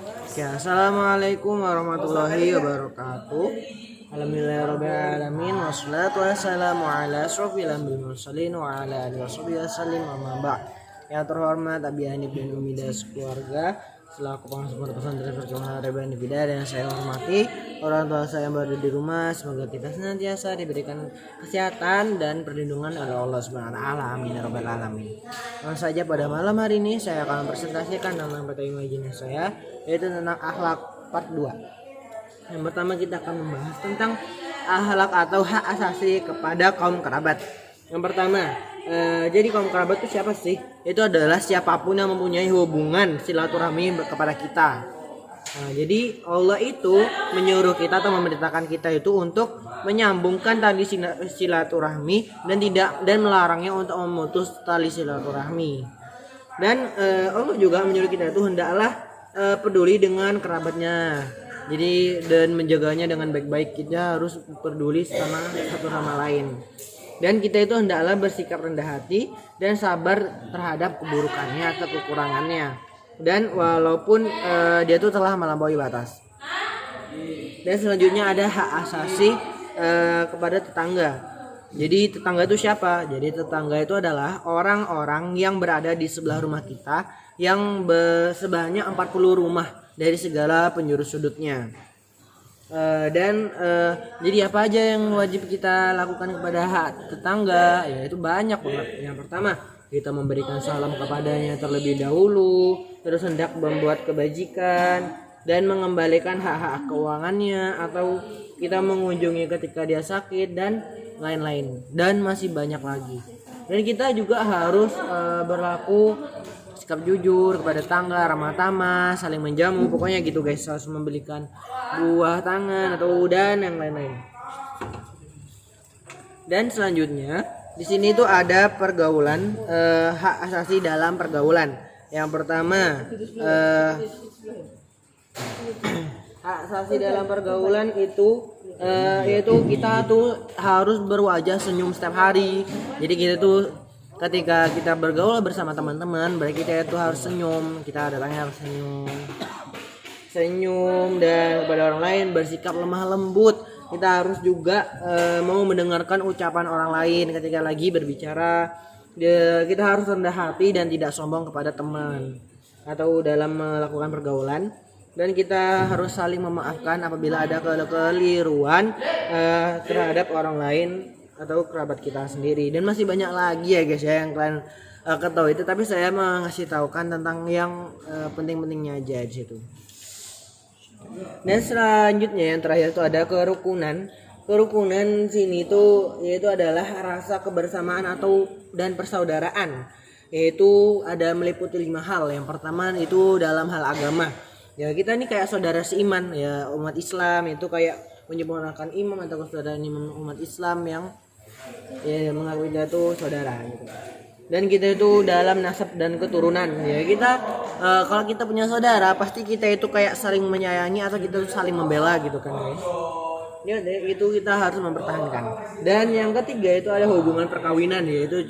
Oke, assalamualaikum warahmatullahi wabarakatuh. Alhamdulillahirobbilalamin wassalatu wassalamu ala asrofil anbiya'i wal mursalin wa ala alihi wasallim amma ba'd. Yang terhormat Abi Hanif dan Umi dan keluarga, selaku pengasuh pesantren Perkemahan Rebani Fida, dan saya hormati orang tua saya yang berada di rumah. Semoga kita senantiasa diberikan kesehatan dan perlindungan oleh Allah Subhanahu wa taala. Amin ya rabbal alamin. Langsung saja pada malam hari ini saya akan mempresentasikan tentang materi imajinasi saya, yaitu tentang akhlak part 2. Yang pertama kita akan membahas tentang akhlak atau hak asasi kepada kaum kerabat. Yang pertama, jadi kaum kerabat itu siapa sih? Itu adalah siapapun yang mempunyai hubungan silaturahmi kepada kita. Nah, jadi Allah itu menyuruh kita atau memerintahkan kita itu untuk menyambungkan tali silaturahmi dan melarangnya untuk memutus tali silaturahmi. Dan Allah juga menyuruh kita itu hendaklah peduli dengan kerabatnya. Jadi dan menjaganya dengan baik-baik. Kita harus peduli sama satu sama lain. Dan kita itu hendaklah bersikap rendah hati dan sabar terhadap keburukannya atau kekurangannya. Dan walaupun dia itu telah melampaui batas. Dan selanjutnya ada hak asasi kepada tetangga. Jadi tetangga itu siapa? Jadi tetangga itu adalah orang-orang yang berada di sebelah rumah kita yang sebanyak 40 rumah dari segala penjuru sudutnya. Jadi apa aja yang wajib kita lakukan kepada hak tetangga? Ya itu banyak banget. Yang pertama, kita memberikan salam kepadanya terlebih dahulu, terus hendak membuat kebajikan dan mengembalikan hak-hak keuangannya, atau kita mengunjungi ketika dia sakit dan lain-lain, dan masih banyak lagi. Dan kita juga harus berlaku sikap jujur kepada tetangga, ramah tamah, saling menjamu, pokoknya gitu guys, harus memberikan buah tangan atau dan yang lain-lain. Dan selanjutnya di sini tuh ada pergaulan, hak asasi dalam pergaulan. Yang pertama, hak asasi dalam pergaulan itu yaitu kita tuh harus berwajah senyum setiap hari. Jadi kita tuh ketika kita bergaul bersama teman-teman, berarti kita itu harus senyum, kita datangnya harus senyum dan kepada orang lain bersikap lemah lembut. Kita harus juga mau mendengarkan ucapan orang lain ketika lagi berbicara. Kita harus rendah hati dan tidak sombong kepada teman atau dalam melakukan pergaulan. Dan kita harus saling memaafkan apabila ada kekeliruan terhadap orang lain atau kerabat kita sendiri. Dan masih banyak lagi ya guys ya yang kalian ketahui itu, tapi saya mengasih tahukan tentang yang penting-pentingnya aja di situ. Dan selanjutnya yang terakhir itu ada kerukunan. Kerukunan sini tuh yaitu adalah rasa kebersamaan atau dan persaudaraan. Yaitu ada meliputi 5 hal. Yang pertama itu dalam hal agama. Ya kita ini kayak saudara seiman ya, umat Islam itu kayak menyempurnakan imam atau persaudaraan imam umat Islam yang ya mengakui kita tuh saudara gitu. Dan kita itu dalam nasab dan keturunan ya, kita kalau kita punya saudara pasti kita itu kayak saling menyayangi atau kita saling membela gitu kan guys. Ya itu kita harus mempertahankan. Dan yang ketiga itu ada hubungan perkawinan, yaitu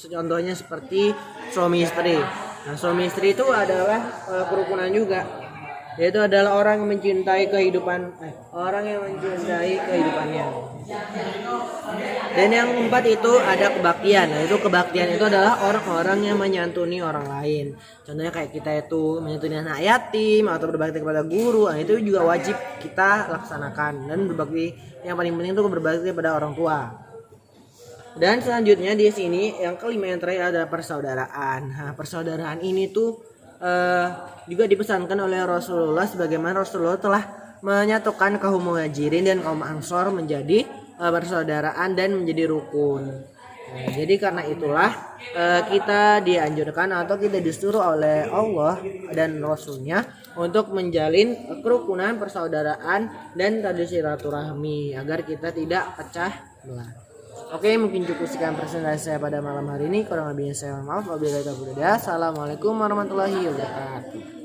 contohnya seperti suami istri. Nah suami istri itu adalah kerukunan juga, yaitu adalah orang yang mencintai kehidupannya. Dan yang keempat itu ada kebaktian. Yaitu kebaktian itu adalah orang-orang yang menyantuni orang lain. Contohnya kayak kita itu menyantuni anak yatim atau berbakti kepada guru. Nah, itu juga wajib kita laksanakan. Dan berbakti yang paling penting itu berbakti kepada orang tua. Dan selanjutnya di sini yang kelima yang terakhir adalah persaudaraan. Nah, persaudaraan ini tuh juga dipesankan oleh Rasulullah, sebagaimana Rasulullah telah menyatukan kaum muhajirin dan kaum ansor menjadi persaudaraan dan menjadi rukun. Nah, jadi karena itulah kita dianjurkan atau kita disuruh oleh Allah dan Rasulnya untuk menjalin kerukunan, persaudaraan dan tali silaturahmi agar kita tidak pecah belah. Oke, mungkin cukup sekian presentasi saya pada malam hari ini. Kurang lebihnya saya mohon maaf. Wabillahi taufiq. Assalamualaikum warahmatullahi wabarakatuh.